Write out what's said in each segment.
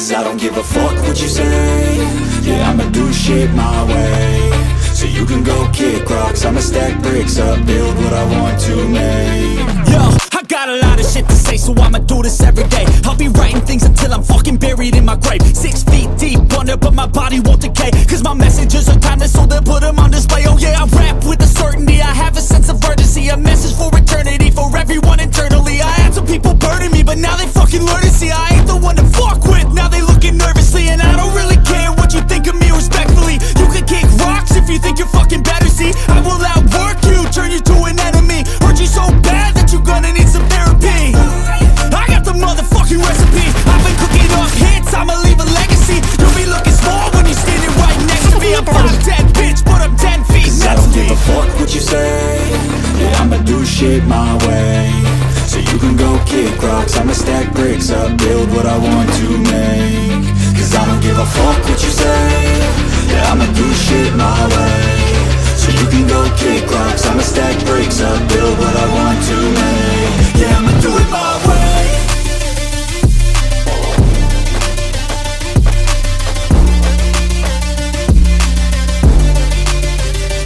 'cause I don't give a fuck what you say. Yeah, I'ma do shit my way. So you can go kick rocks, I'ma stack bricks up, build what I want to make. Yo, I got a lot of shit to say, so I'ma do this every day. I'll be writing things until I'm fucking buried in my grave. 6 feet deep under, but my body won't decay. 'Cause my messages are timeless, so they'll put them on display. Oh yeah, I rap with a certainty, I have a sense of urgency. A message for eternity, for everyone internally. I had some people burning me, but now they fucking learn to see I ain't the one to fuck with. Now they looking nervously, and I don't really care what you think of me respectfully. You can kick rocks if you think you're fucking better, see. I will outwork you, turn you to an enemy. Hurt you so bad that you're gonna need some therapy. I got the motherfucking recipe. I've been cooking up hits, I'ma leave a legacy. You'll be looking small when you're standing right next to me. I'm 5'10", bitch, but I'm 10 feet next to me. I don't give a fuck what you say. Yeah, I'ma do shit my way. So you can go kick rocks, I'ma stack bricks up, build what I want to make. 'Cause I don't give a fuck what you say. Yeah, I'ma do shit my way. So you can go kick rocks, I'ma stack bricks up, build what I want to make. Yeah, I'ma do it my way.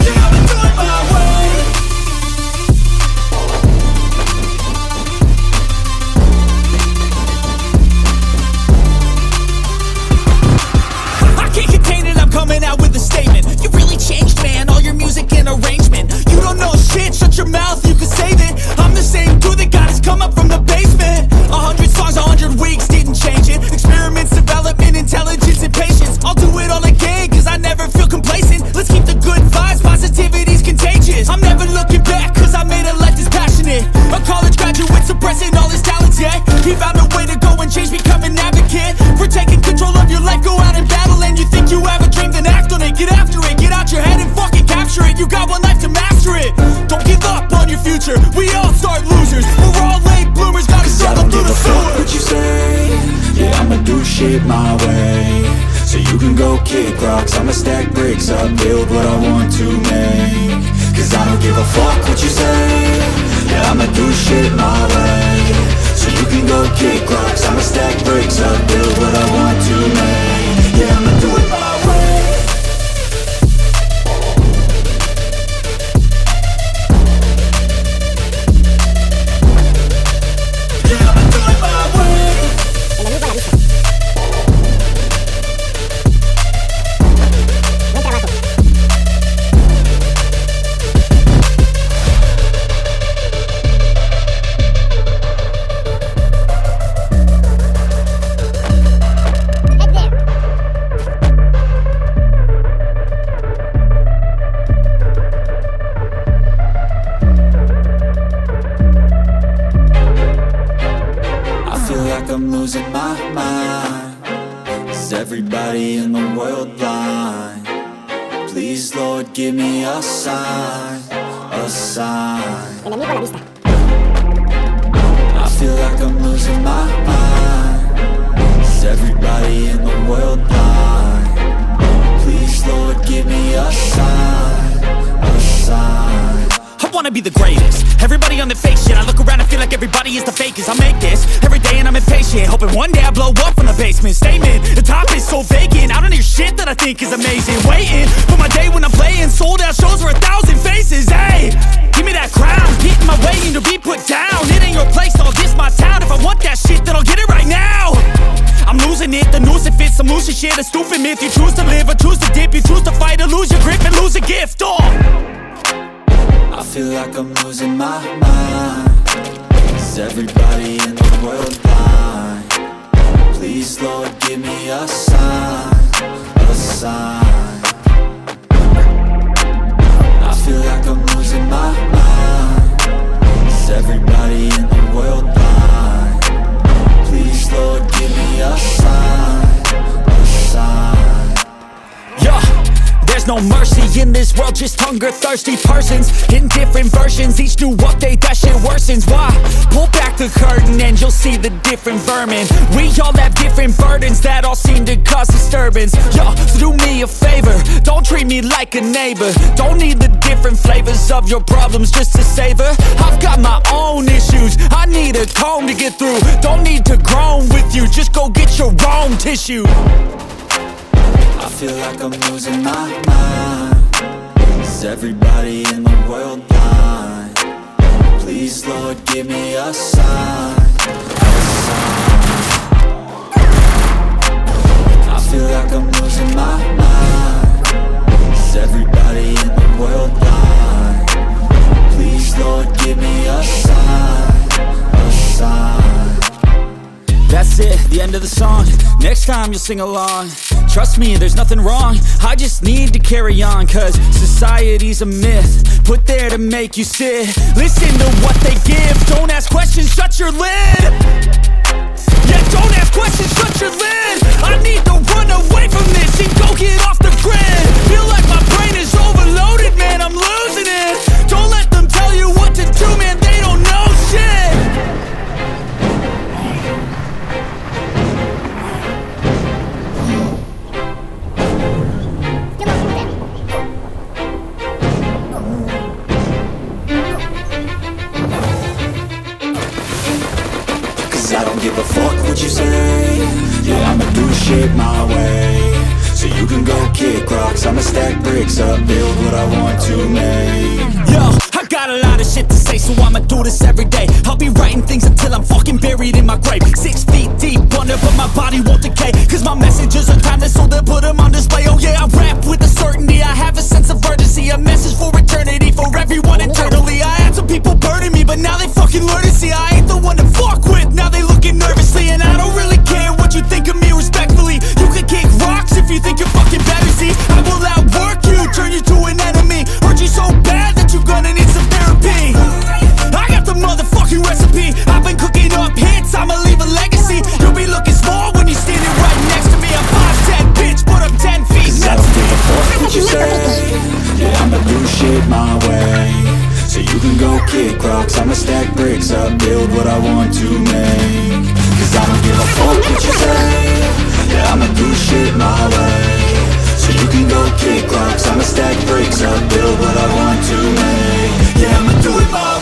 Yeah, I'ma do it my way. I can't contain it, I'm coming out with a statement. You really changed, man, all your music and arrangement. You don't know shit, shut your mouth, you can save it. I'm the same dude that got his come up from the basement. 100 songs, 100 weeks, didn't change it. Experiments, development, intelligence, and patience. I'll do it all again, 'cause I never feel complacent. Let's keep the good vibes, positivity's contagious. I'm never looking back, 'cause I made a life that's passionate. A college graduate suppressing all his talents, yeah. He found a way to go and change, become an advocate. For taking control of your life, go out and battle. And you think you have a dream, then act on it. Get after it, get out your head and fucking capture it. You got one life to master it. Don't give up on your future, we all start losers. We're all late bloomers, gotta struggle through the fuck sewer. what you say. Yeah, I'ma do shit my way. So you can go kick rocks, I'ma stack bricks up, build what I want to make. 'Cause I don't give a fuck what you say. Yeah, I'ma do shit my way. So you can go kick rocks, I'ma stack bricks up, build what I want to make. Yeah, I'ma do it my way. Yeah, I'ma do it my way. I'm losing my mind. Is everybody in the world blind? Please, Lord, give me a sign, a sign. I feel like I'm losing my mind. Is everybody in the world blind? Please, Lord, give me a sign, a sign. I wanna be the greatest. Everybody on the fake shit. I look around and feel like everybody is the fakest. I make this every day and I'm impatient, hoping one day I blow up from the basement. Statement, the top is so vacant. I don't hear shit that I think is amazing. Waiting for my day when I'm playing sold out shows for 1,000 faces. Hey, give me that crown, get in my way and to be put down. It ain't your place, I'll diss my town. If I want that shit, then I'll get it right now. I'm losing it, the noose it fits, some losing shit. A stupid myth, you choose to live or choose to dip. You choose to fight or lose your grip and lose a gift. Oh, I feel like I'm losing my mind. Is everybody in the world blind? Please, Lord, give me a sign, a sign. I feel like I'm losing my mind. Is everybody in the world blind? Please, Lord, give me a sign, a sign. yeah. There's no mercy in this world, just hunger-thirsty persons in different versions. Each new update, that shit worsens. Why? Pull back the the curtain and you'll see the different vermin. We all have different burdens that all seem to cause disturbance. Yo, so do me a favor, don't treat me like a neighbor. Don't need the different flavors of your problems just to savor. I've got my own issues, I need a comb to get through. Don't need to groan with you, just go get your own tissue. I feel like I'm losing my mind. Is everybody in the world blind? Please, Lord, give me a sign. I feel like I'm losing my mind. Is everybody in the world blind? Please, Lord, give me a sign. A sign. That's it, the end of the song. Next time you'll sing along. Trust me, there's nothing wrong. I just need to carry on, cause society's a myth put there to make you sit. Listen to what they give. Don't ask questions, shut your lid. Yeah, don't ask questions, shut your lid. I need to run away from this and go get off the grid. Feel like my brain is overloaded, man, I'm losing it. Don't let them tell you what to do, man, they don't know shit. I don't give a fuck what you say. Yeah, I'ma do shit my way. So you can go kick rocks, I'ma stack bricks up, build what I want to make. Yo, I got a lot of shit to say, so I'ma do this every day. I'll be writing things until I'm fucking buried in my grave. 6 feet deep under, but my body won't decay. Cause my messages are timeless, so they'll put them on display. Oh yeah, I rap with a certainty, I have a sense of urgency. A message for eternity, for everyone internally. I had some people burning me, but now they fucking learn to see I ain't the one to fuck with. Now they looking nervously, and I don't really care what you think of me respectfully. You can kick rocks if you think you're fucking better, see. I will outwork you, turn you to an enemy. Hurt you so bad that you're gonna need some therapy. I got the motherfucking recipe. I've been cooking up hits, I'ma leave a legacy. You'll be looking small when you're standing right next to me. I'm 5'10", bitch, but I'm 10 feet. Cause I don't give a fuck what you say. Yeah, I'ma do shit my way. So you can go kick rocks, I'ma stack bricks up, build what I want to make. Cause I don't give a fuck what you say. Yeah, I'ma do shit my way. So you can go kick rocks, I'ma stack bricks up, build what I want to make. Yeah, I'ma do it my way.